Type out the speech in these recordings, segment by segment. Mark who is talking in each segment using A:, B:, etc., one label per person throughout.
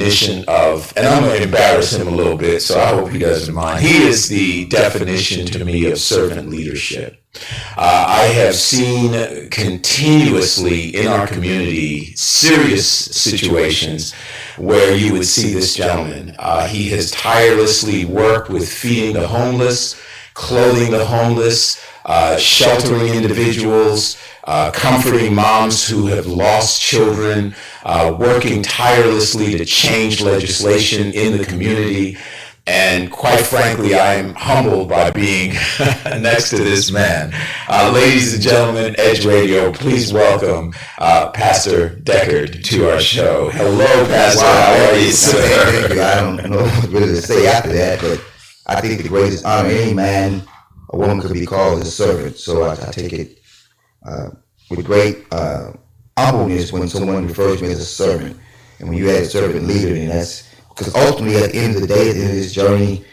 A: definition of, and I'm going to embarrass him a little bit, so I hope he doesn't mind. He is the definition to me of servant leadership. I have seen continuously in our community serious situations where you would see this gentleman. He has tirelessly worked with feeding the homeless, clothing the homeless, sheltering individuals, comforting moms who have lost children, working tirelessly to change legislation in the community. And quite frankly, I am humbled by being next to this man. Ladies and gentlemen, Edge Radio, please welcome Pastor Deckard to our show. Hello, Pastor. How are you, sir?
B: Thank you. I don't know what really to say after that, but I think the greatest honor any man or woman could be called is a servant. So I take it with great humbleness when someone refers to me as a servant. And when you add a servant leader, and that's because ultimately at the end of the day, at the end of this journey,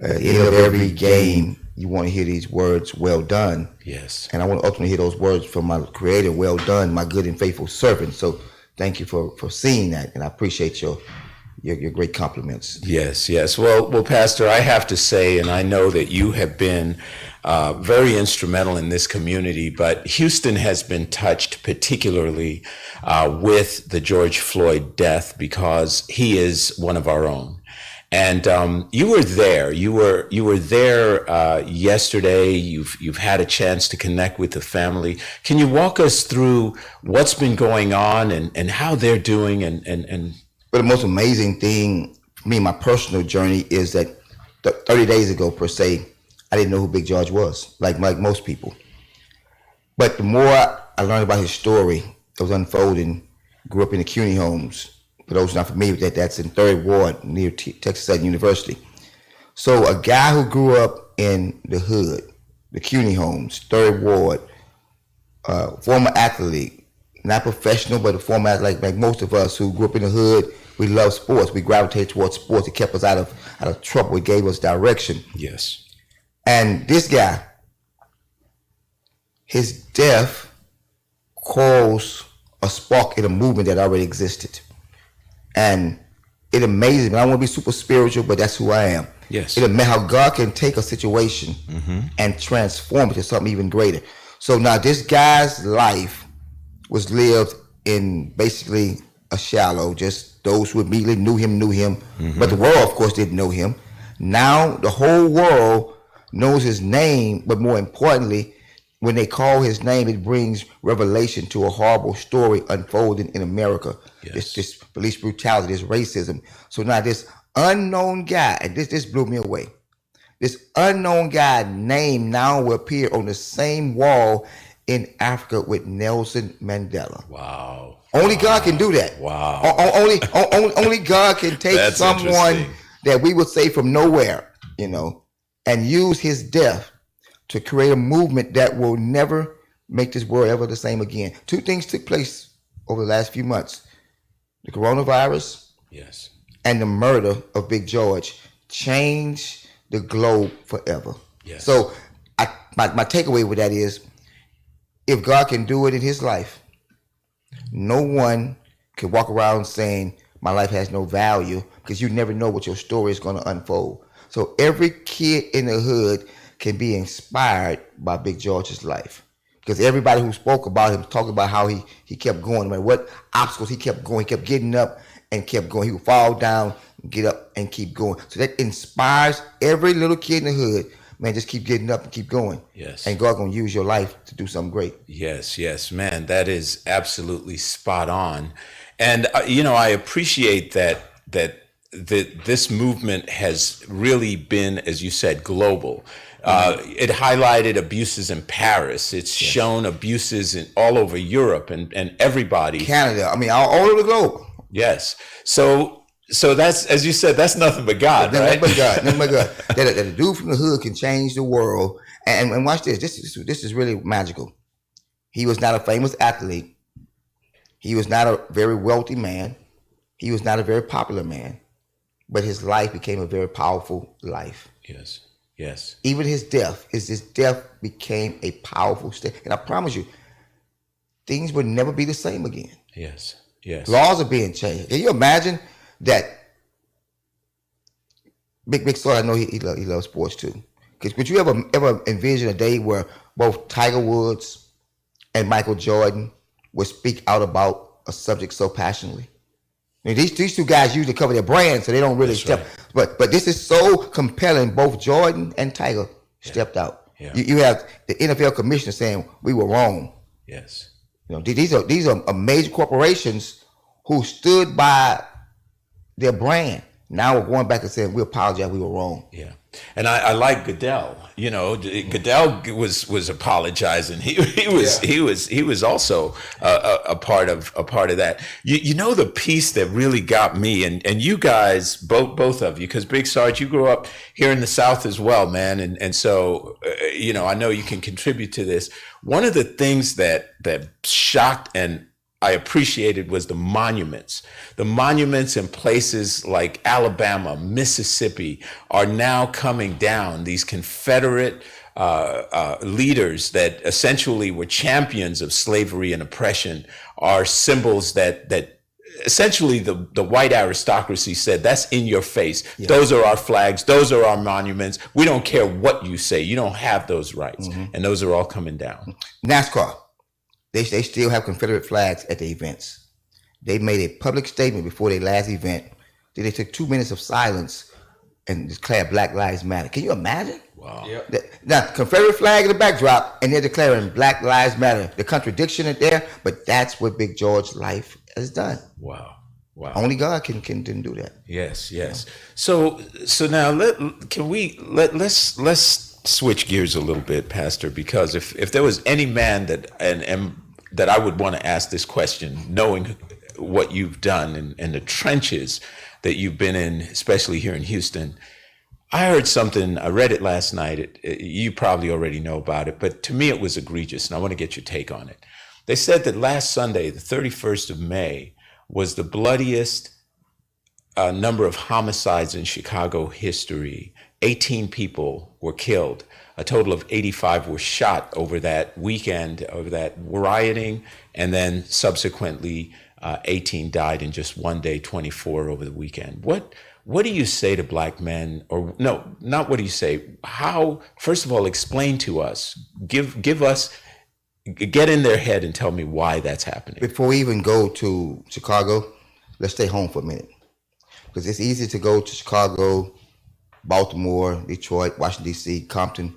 B: at the end of every game, you want to hear these words, well done.
A: Yes.
B: And I want to ultimately hear those words from my Creator, well done, my good and faithful servant. So thank you for seeing that, and I appreciate your great compliments.
A: Yes. Well, Pastor, I have to say, and I know that you have been very instrumental in this community, but Houston has been touched particularly with the George Floyd death because he is one of our own. And you were there. You were there yesterday. You've had a chance to connect with the family. Can you walk us through what's been going on and how they're doing and
B: But the most amazing thing for me, my personal journey, is that 30 days ago, per se, I didn't know who Big George was, like most people. But the more I learned about his story that was unfolding, grew up in the CUNY homes. For those not familiar with that, that's in 3rd Ward near Texas Southern University. So a guy who grew up in the hood, the CUNY homes, 3rd Ward, former athlete, not professional, but a former athlete, like most of us who grew up in the hood. We love sports. We gravitated towards sports. It kept us out of trouble. It gave us direction.
A: Yes.
B: And this guy, his death caused a spark in a movement that already existed. And it amazes me. I don't want to be super spiritual, but that's who I am.
A: Yes.
B: It amazes how God can take a situation and transform it to something even greater. So now this guy's life was lived in basically a shallow, just those who immediately knew him. But the world, of course, didn't know him. Now the whole world knows his name, but more importantly, when they call his name, it brings revelation to a horrible story unfolding in America.
A: Yes.
B: This police brutality, this racism. So now this unknown guy, and this blew me away. This unknown guy's name now will appear on the same wall in Africa with Nelson Mandela.
A: Wow.
B: Only God can do that.
A: Wow.
B: Only God can take
A: That's
B: someone that we would say from nowhere, and use his death to create a movement that will never make this world ever the same again. 2 things took place over the last few months. The coronavirus,
A: yes,
B: and the murder of Big George changed the globe forever.
A: Yes.
B: So my takeaway with that is, if God can do it in his life, no one can walk around saying my life has no value, because you never know what your story is going to unfold. So every kid in the hood can be inspired by Big George's life, because everybody who spoke about him talked about how he kept going, no matter what obstacles he kept going, he kept getting up and kept going. He would fall down, get up, and keep going. So that inspires every little kid in the hood. Man, just keep getting up and keep going.
A: Yes.
B: And God's going to use your life to do something great.
A: Yes, man, that is absolutely spot on. And, I appreciate that this movement has really been, as you said, global. It highlighted abuses in Paris. It's shown abuses all over Europe and everybody.
B: Canada, all over the globe.
A: Yes. So that's, as you said, that's nothing but God, right?
B: Nothing but God. That a dude from the hood can change the world. And watch this. This is really magical. He was not a famous athlete. He was not a very wealthy man. He was not a very popular man. But his life became a very powerful life.
A: Yes.
B: Even his death became a powerful step. And I promise you, things would never be the same again.
A: Yes.
B: Laws are being changed. Can you imagine that Big Soul, I know he loves sports too. Because would you ever envision a day where both Tiger Woods and Michael Jordan would speak out about a subject so passionately? I mean, these two guys usually cover their brand, so they don't really step. Right. But this is so compelling. Both Jordan and Tiger stepped out. Yeah. You have the NFL commissioner saying we were wrong.
A: Yes.
B: You know, these are major corporations who stood by their brand. Now we're going back and saying we apologize, we were wrong.
A: Yeah, and I like Goodell. You know, Goodell was apologizing. He was also a part of that. You know, the piece that really got me, and you guys both of you, because Big Sarge, you grew up here in the South as well, man, and so you know, I know you can contribute to this. One of the things that shocked and I appreciated was the monuments. The monuments in places like Alabama, Mississippi are now coming down. These Confederate leaders that essentially were champions of slavery and oppression are symbols that essentially the white aristocracy said, that's in your face. Yeah. Those are our flags. Those are our monuments. We don't care what you say. You don't have those rights. Mm-hmm. And those are all coming down.
B: NASCAR. They still have Confederate flags at the events. They made a public statement before their last event. Then they took 2 minutes of silence and declared Black Lives Matter. Can you imagine?
A: Wow.
B: Yep. Now, Confederate flag in the backdrop, and they're declaring Black Lives Matter. The contradiction is there, but that's what Big George's life has done.
A: Wow. Wow.
B: Only God can do that.
A: Yes. So now let's switch gears a little bit, Pastor, because if there was any man that I would want to ask this question, knowing what you've done and the trenches that you've been in, especially here in Houston, I heard something, I read it last night, you probably already know about it, but to me it was egregious, and I want to get your take on it. They said that last Sunday, the 31st of May, was the bloodiest number of homicides in Chicago history. 18 people were killed. A total of 85 were shot over that weekend, over that rioting, and then subsequently 18 died in just one day, 24 over the weekend. What do you say to black men? Or no, not what do you say? How, first of all, explain to us, give us, get in their head and tell me why that's happening.
B: Before we even go to Chicago, let's stay home for a minute. Because it's easy to go to Chicago, Baltimore, Detroit, Washington, D.C., Compton.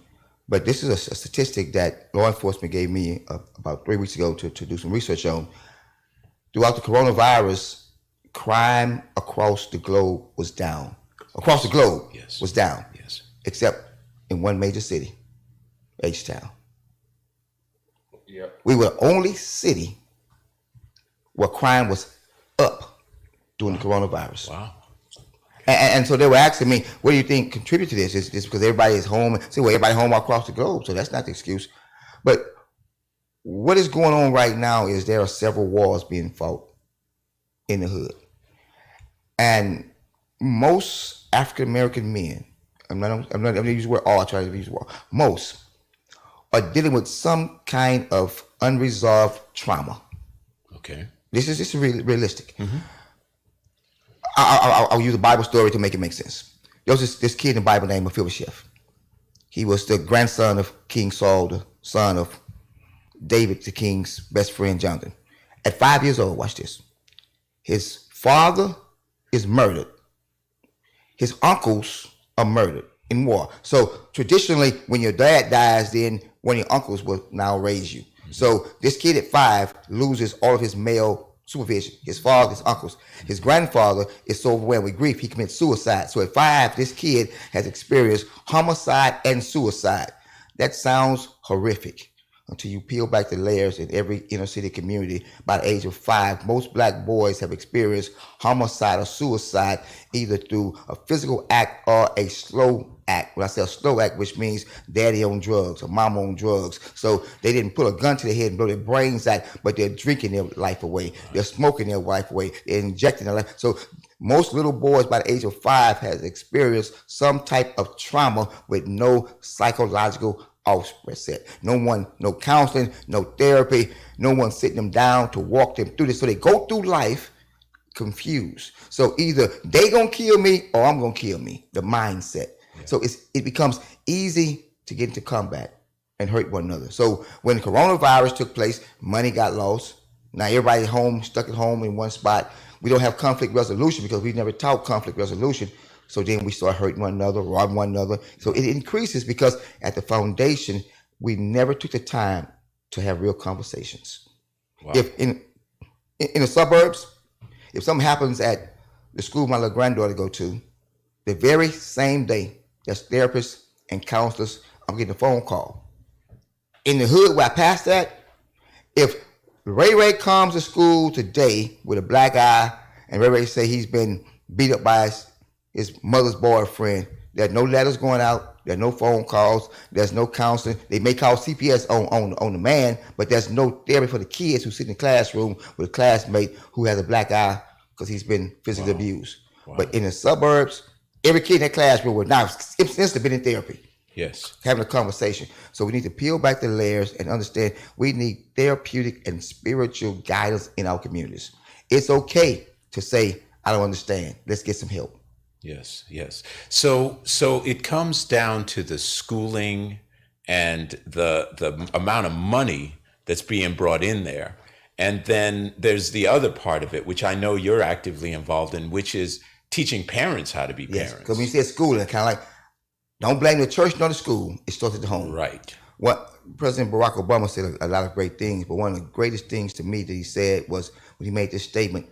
B: But this is a statistic that law enforcement gave me about 3 weeks ago to do some research on. Throughout the coronavirus, crime across the globe was down. Across the globe was down.
A: Yes.
B: Except in one major city, H-Town.
C: Yep.
B: We were the only city where crime was up during the coronavirus.
A: Wow.
B: And so they were asking me, what do you think contributed to this? Is this because everybody is home? See, well, everybody home across the globe, so that's not the excuse. But what is going on right now is there are several wars being fought in the hood. And most African-American men, I'm not going to use the word all, I try to use the word, most are dealing with some kind of unresolved trauma.
A: Okay.
B: This is really realistic.
A: Mm-hmm.
B: I'll use a Bible story to make it make sense. There was this kid in the Bible named Mephibosheth. He was the grandson of King Saul, the son of David, the king's best friend, Jonathan. At 5 years old, watch this. His father is murdered. His uncles are murdered in war. So traditionally, when your dad dies, then one of your uncles will now raise you. Mm-hmm. So this kid at 5 loses all of his male supervision, his father, his uncles. His grandfather is so overwhelmed with grief, he commits suicide. So at 5, this kid has experienced homicide and suicide. That sounds horrific until you peel back the layers. In every inner city community, by the age of 5, most black boys have experienced homicide or suicide either through a physical act or a slow act. When I say a slow act, which means daddy on drugs or mama on drugs. So they didn't put a gun to their head and blow their brains out, but they're drinking their life away. They're smoking their life away. They're injecting their life. So most little boys by the age of 5 has experienced some type of trauma with no psychological offset. No counseling, no therapy, no one sitting them down to walk them through this. So they go through life confused. So either they gonna kill me or I'm gonna kill me. The mindset.
A: Yeah.
B: So it becomes easy to get into combat and hurt one another. So when coronavirus took place, money got lost. Now everybody home, stuck at home in one spot. We don't have conflict resolution because we never taught conflict resolution. So then we start hurting one another, robbing one another. So it increases because at the foundation, we never took the time to have real conversations. Wow. If in the suburbs, if something happens at the school my little granddaughter go to, the very same day, there's therapists and counselors, I'm getting a phone call. In the hood where I passed that, if Ray comes to school today with a black eye and Ray say he's been beat up by his mother's boyfriend, there's no letters going out, there's no phone calls, there's no counseling. They may call CPS on the man, but there's no therapy for the kids who sit in the classroom with a classmate who has a black eye because he's been physically abused. Wow. But in the suburbs, every kid in that classroom would now instantly been in therapy.
A: Yes.
B: Having a conversation. So we need to peel back the layers and understand we need therapeutic and spiritual guidance in our communities. It's okay to say, I don't understand. Let's get some help.
A: Yes, yes. So it comes down to the schooling and the amount of money that's being brought in there. And then there's the other part of it, which I know you're actively involved in, which is teaching parents how to be parents.
B: Because when you say schooling, kind of like, don't blame the church nor the school. It starts at the home.
A: Right.
B: What President Barack Obama said a lot of great things, but one of the greatest things to me that he said was when he made this statement,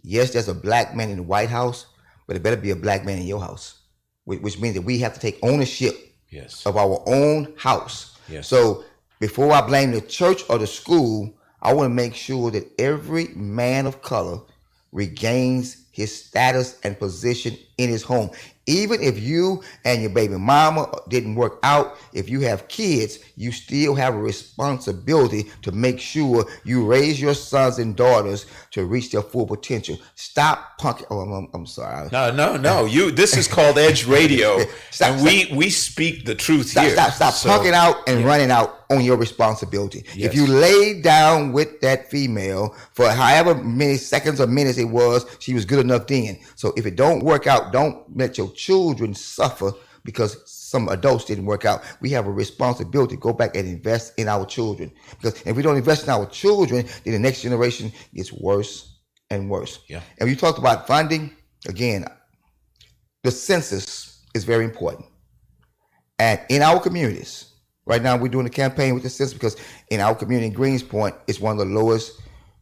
B: yes, there's a black man in the White House, but it better be a black man in your house, which means that we have to take ownership of our own house.
A: Yes.
B: So before I blame the church or the school, I want to make sure that every man of color regains his status and position in his home. Even if you and your baby mama didn't work out, if you have kids, you still have a responsibility to make sure you raise your sons and daughters to reach their full potential. Stop punking. Oh, I'm sorry.
A: No. This is called Edge Radio, and we speak the truth here.
B: Stop punking out and running out on your responsibility.
A: Yes.
B: If you lay down with that female for however many seconds or minutes it was, she was good enough then. So if it don't work out, don't let your children suffer because some adults didn't work out. We have a responsibility to go back and invest in our children. Because if we don't invest in our children, then the next generation gets worse and worse.
A: Yeah.
B: And you talked about funding, again, the census is very important. And in our communities, right now we're doing a campaign with the census because in our community in Greenspoint, it's one of the lowest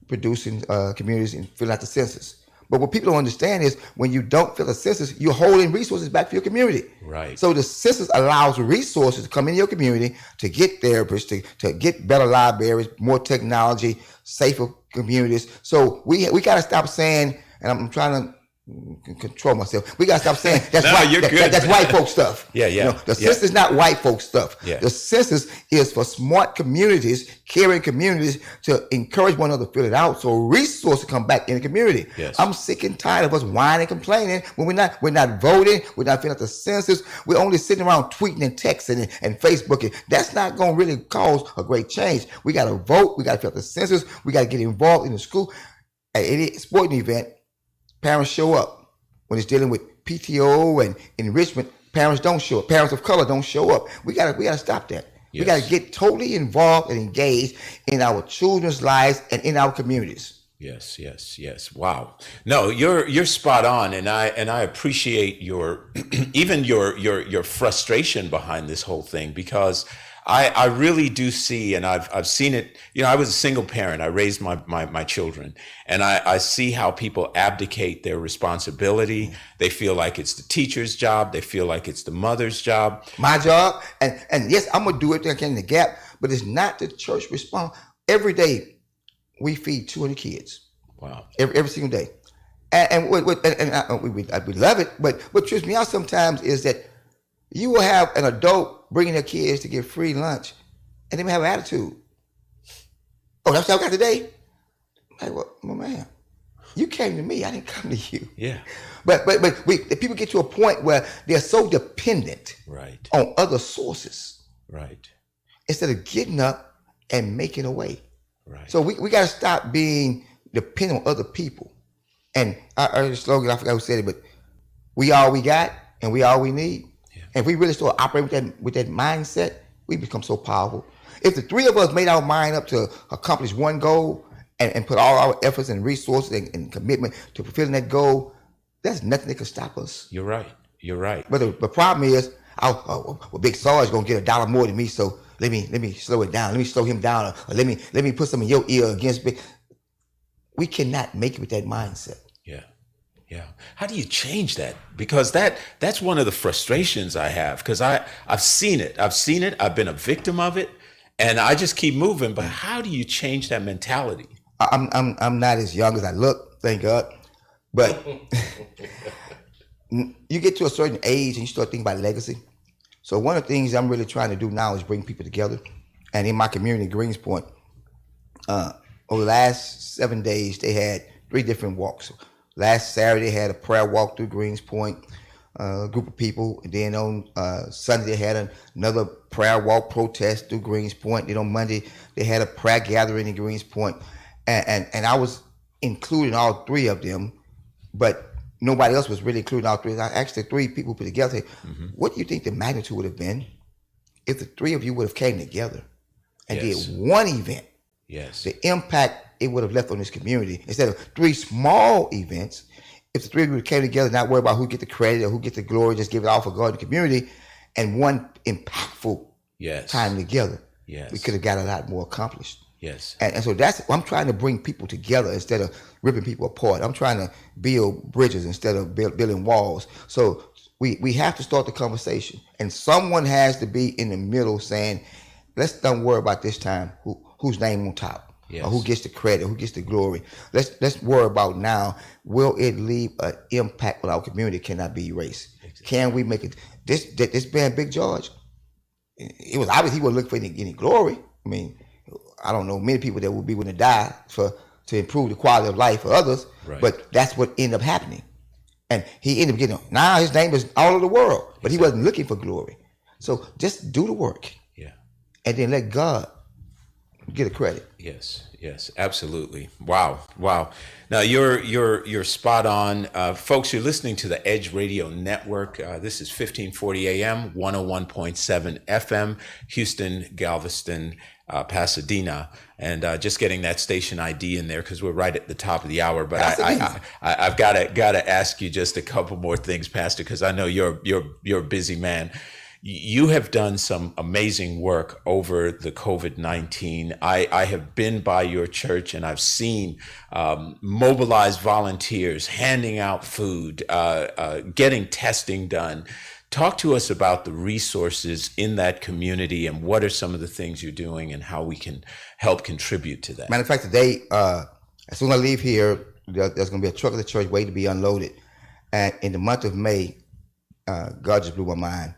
B: producing communities in filling out the census. But what people don't understand is when you don't fill a census, you're holding resources back for your community.
A: Right.
B: So the census allows resources to come in your community to get therapists, to get better libraries, more technology, safer communities. So we got to stop saying, and I'm trying to control myself. We got to stop saying that's that's white folk stuff.
A: Yeah.
B: You know, the census is not white folk stuff.
A: Yeah.
B: The census is for smart communities, caring communities to encourage one another to fill it out so resources come back in the community.
A: Yes.
B: I'm sick and tired of us whining and complaining when we're not voting, we're not filling out the census. We're only sitting around tweeting and texting and Facebooking. That's not going to really cause a great change. We got to vote. We got to fill out the census. We got to get involved in the school. At any sporting event, parents show up. When it's dealing with PTO and enrichment, parents don't show up. Parents of color don't show up. We gotta stop that. Yes. We gotta get totally involved and engaged in our children's lives and in our communities.
A: Yes. Wow. No, you're spot on, and I appreciate your even your frustration behind this whole thing, because I really do see, and I've seen it. You know, I was a single parent. I raised my children, and I see how people abdicate their responsibility. They feel like it's the teacher's job. They feel like it's the mother's job.
B: My job, and yes, I'm gonna do it. I can in the gap, but it's not the church response. Every day, we feed 200 kids.
A: Wow. Every
B: single day, and we love it. But what trips me out sometimes is that you will have an adult bringing their kids to get free lunch, and they may have an attitude. Oh, that's what I got today? Like, well, man, you came to me. I didn't come to you.
A: Yeah.
B: But the people get to a point where they're so dependent on other sources.
A: Right.
B: Instead of getting up and making a way.
A: Right.
B: So we got to stop being dependent on other people And I heard the slogan, I forgot who said it, but we all we got and we all we need.
A: Yeah.
B: And if we really start operating with that mindset, we become so powerful. If the three of us made our mind up to accomplish one goal and put all our efforts and resources and commitment to fulfilling that goal, there's nothing that can stop us.
A: You're right. You're right.
B: But the problem is, well, Big Sarge gonna get $1 more than me, so let me slow it down. Let me slow him down, or let me put some in your ear against Big. We cannot make it with that mindset.
A: Yeah. Yeah. How do you change that? Because that's one of the frustrations I have, because I've seen it. I've been a victim of it, and I just keep moving. But how do you change that mentality?
B: I'm not as young as I look, thank God. But you get to a certain age and you start thinking about legacy. So one of the things I'm really trying to do now is bring people together. And in my community, Greenspoint, over the last 7 days, they had 3 different walks. Last Saturday, they had a prayer walk through Greenspoint, a group of people. And then on Sunday, they had another prayer walk protest through Greenspoint. Then on Monday, they had a prayer gathering in Greenspoint. And I was including all 3 of them, but nobody else was really including all 3. I asked the 3 people put together, what do you think the magnitude would have been if the 3 of you would have came together and did one event?
A: Yes.
B: The impact it would have left on this community, instead of 3 small events. If the 3 of you came together, not worry about who get the credit or who get the glory, just give it all for God and the community, and one impactful time together, we could have got a lot more accomplished.
A: Yes.
B: And so I'm trying to bring people together instead of ripping people apart. I'm trying to build bridges instead of building walls. So we have to start the conversation, and someone has to be in the middle saying, let's don't worry about this time whose name on top, or who gets the credit, who gets the glory. Let's worry about now, will it leave an impact on our community? Cannot be erased. Exactly. Can we make it? This man, Big George, it was obvious he wasn't looking for any glory. I mean, I don't know many people that would be willing to die to improve the quality of life for others, but that's what ended up happening. And he ended up getting, now his name is all over the world, but he wasn't looking for glory. So just do the work. Yeah. And then let God get a credit.
A: Yes, absolutely. Wow. Now you're spot on. Folks, you're listening to the Edge Radio Network. This is 1540 AM, 101.7 FM, Houston, Galveston, Pasadena, and just getting that station ID in there because we're right at the top of the hour. But I've got to ask you just a couple more things, Pastor, because I know you're a busy man. You have done some amazing work over the COVID-19. I have been by your church and I've seen mobilized volunteers handing out food, getting testing done. Talk to us about the resources in that community and what are some of the things you're doing and how we can help contribute to that.
B: Matter of fact, today, as soon as I leave here, there's going to be a truck at the church waiting to be unloaded. And in the month of May, God just blew my mind.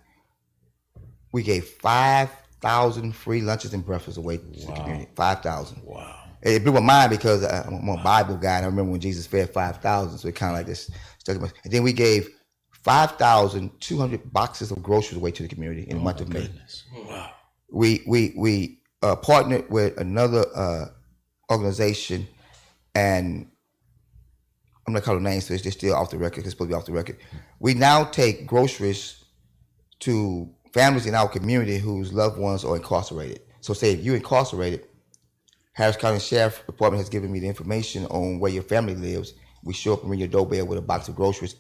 B: We gave 5,000 free lunches and breakfasts away to the community. 5,000. Wow. It blew my mind because I'm a Bible guy, and I remember when Jesus fed 5,000, so it kind of like this stuck in my. And then we gave 5,200 boxes of groceries away to the community in the month of May. Wow. We partnered with another organization, and I'm not calling names, so it's just still off the record. It's supposed to be off the record. We now take groceries to families in our community whose loved ones are incarcerated. So say if you're incarcerated, Harris County Sheriff Department has given me the information on where your family lives. We show up and ring your doorbell with a box of groceries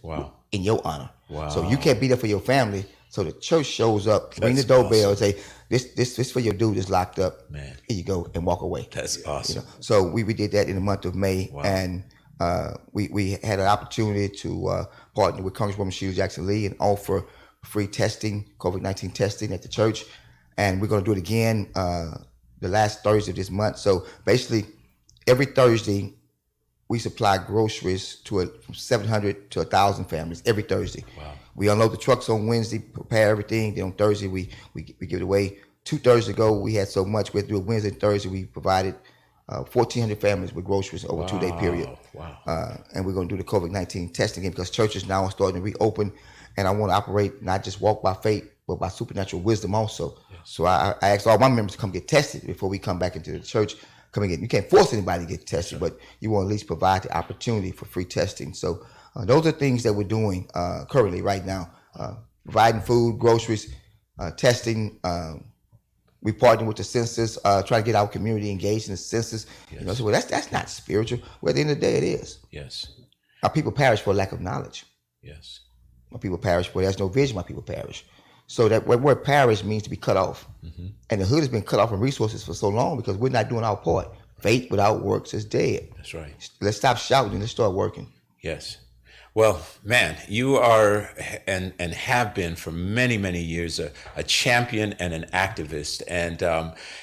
B: in your honor. Wow. So you can't be there for your family. So the church shows up, ring the doorbell, and say, this for your dude that's locked up. Man. Here you go, and walk away.
A: That's awesome.
B: You know? So we did that in the month of May, and we had an opportunity to partner with Congresswoman Sheila Jackson Lee and offer free testing, COVID-19 testing at the church. And we're going to do it again the last Thursday of this month. So basically, every Thursday, we supply groceries to from 700 to 1,000 families every Thursday. Wow. We unload the trucks on Wednesday, prepare everything. Then on Thursday, we give it away. 2 Thursdays ago, we had so much. We had to do it Wednesday and Thursday. We provided 1,400 families with groceries over a 2-day period. Wow. And we're going to do the COVID-19 testing again because churches now are starting to reopen. And I want to operate, not just walk by faith, but by supernatural wisdom also. Yes. So I asked all my members to come get tested before we come back into the church. come and get. You can't force anybody to get tested, but you want to at least provide the opportunity for free testing. So those are things that we're doing currently right now, providing food, groceries, testing. We partner with the Census, try to get our community engaged in the Census.
A: Yes.
B: You know, so that's not spiritual. Well, at the end of the day, it is.
A: Yes.
B: Our people perish for lack of knowledge.
A: Yes.
B: My people perish for there's no vision. My people perish. So that word perish means to be cut off. Mm-hmm. And the hood has been cut off from resources for so long because we're not doing our part. Faith without works is dead.
A: That's right.
B: Let's stop shouting and let's start working.
A: Yes. Well, man, you are and have been for many, many years a champion and an activist. And,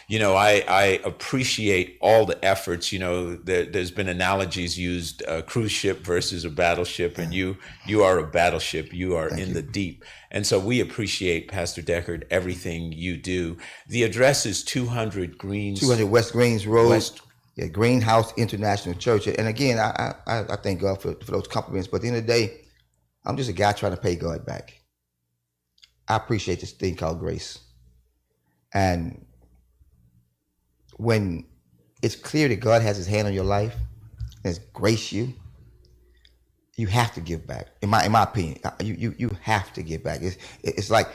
A: you know, I appreciate all the efforts. You know, there's been analogies used, a cruise ship versus a battleship. And you are a battleship. You are in the deep. And so we appreciate, Pastor Deckard, everything you do. The address is 200
B: West Greens Road. Yeah, Greenhouse International Church. And again, I thank God for those compliments. But at the end of the day, I'm just a guy trying to pay God back. I appreciate this thing called grace. And when it's clear that God has his hand on your life and has graced you, you have to give back. In my opinion, you have to give back. It's like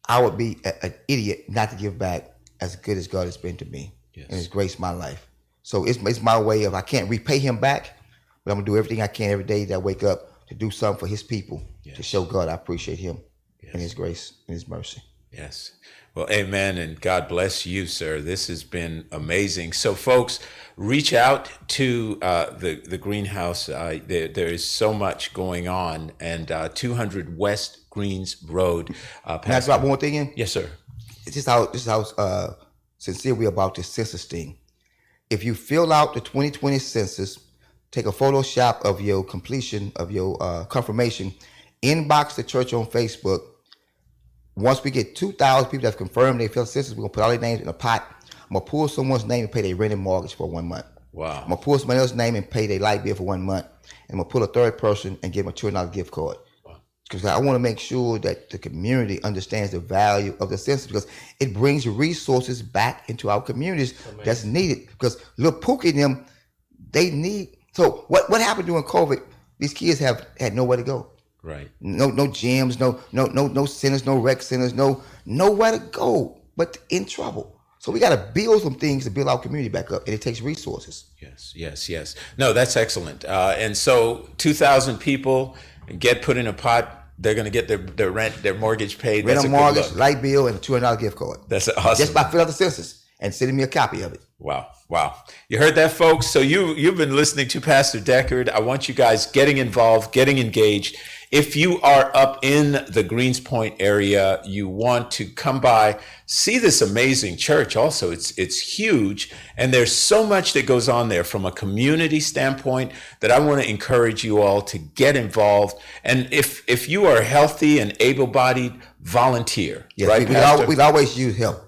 B: I would be an idiot not to give back as good as God has been to me. Yes. And has graced my life. So it's my way of, I can't repay him back, but I'm going to do everything I can every day that I wake up to do something for his people, yes, to show God I appreciate him, yes, and his grace and his mercy.
A: Yes. Well, amen, and God bless you, sir. This has been amazing. So, folks, reach out to the greenhouse. There is so much going on, and 200 West Greens Road.
B: Can I drop one more thing in?
A: Yes, sir.
B: This is how sincere we are about this census thing. If you fill out the 2020 census, take a Photoshop of your completion of your confirmation, inbox the church on Facebook. Once we get 2,000 people that have confirmed they filled the census, we're going to put all their names in a pot. I'm going to pull someone's name and pay their rent and mortgage for 1 month.
A: Wow.
B: I'm going to pull somebody else's name and pay their light bill for 1 month. And I'm going to pull a third person and give them a $200 gift card. Because I want to make sure that the community understands the value of the census, because it brings resources back into our communities. Amazing. That's needed. Because little Pookie and them, they need. So what happened during COVID? These kids have had nowhere to go.
A: Right.
B: No gyms, no centers, no rec centers, nowhere to go, but in trouble. So we got to build some things to build our community back up, and it takes resources.
A: Yes. No, that's excellent. And so 2,000 people get put in a pot. They're going to get their rent, their mortgage paid.
B: Rent and mortgage, light bill, and a $200 gift card.
A: That's awesome.
B: Just by filling out the census and sending me a copy of it.
A: Wow. You heard that, folks? So you've been listening to Pastor Deckard. I want you guys getting involved, getting engaged. If you are up in the Greens Point area, you want to come by, see this amazing church also. It's huge, and there's so much that goes on there from a community standpoint that I want to encourage you all to get involved. And if you are healthy and able-bodied, volunteer.
B: Yes,
A: right,
B: we always use help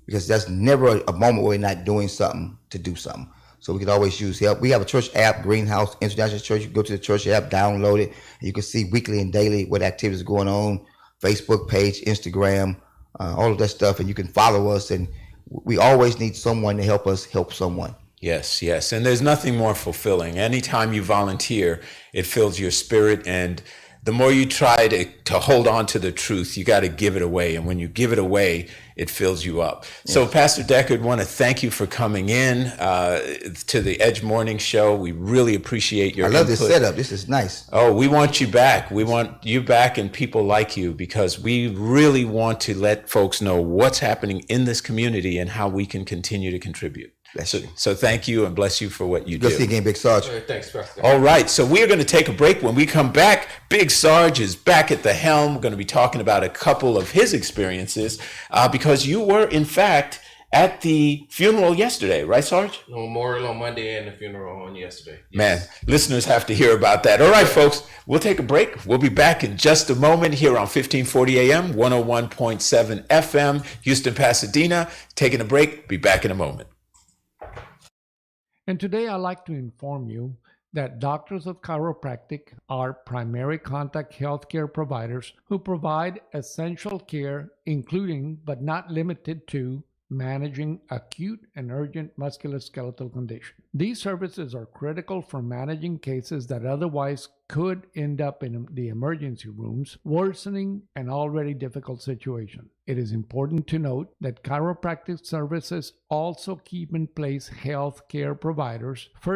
B: because there's never a moment where we're not doing something to do something. So we can always use help. We have a church app, Greenhouse International Church. You can go to the church app, download it, and you can see weekly and daily what activities are going on, Facebook page, Instagram, all of that stuff. And you can follow us. And we always need someone to help us help someone.
A: Yes. And there's nothing more fulfilling. Anytime you volunteer, it fills your spirit. And the more you try to hold on to the truth, you got to give it away. And when you give it away, it fills you up. Yes. So, Pastor Deckard, want to thank you for coming in to the Edge Morning Show. We really appreciate your input.
B: I love this setup. This is nice.
A: Oh, we want you back. We want you back and people like you, because we really want to let folks know what's happening in this community and how we can continue to contribute. So thank you, and bless you for what you do.
B: Good see you again, Big Sarge.
C: All right, thanks, Pastor.
A: All right, so we're going to take a break. When we come back, Big Sarge is back at the helm. We're going to be talking about a couple of his experiences because you were, in fact, at the funeral yesterday, right, Sarge?
C: Memorial on Monday and the funeral on yesterday. Yes.
A: Man, listeners have to hear about that. All right, folks, we'll take a break. We'll be back in just a moment here on 1540 AM, 101.7 FM, Houston, Pasadena. Taking a break. Be back in a moment.
D: And today I'd like to inform you that Doctors of Chiropractic are primary contact healthcare providers who provide essential care, including but not limited to managing acute and urgent musculoskeletal condition. These services are critical for managing cases that otherwise could end up in the emergency rooms, worsening an already difficult situation. It is important to note that chiropractic services also keep in place health care providers, first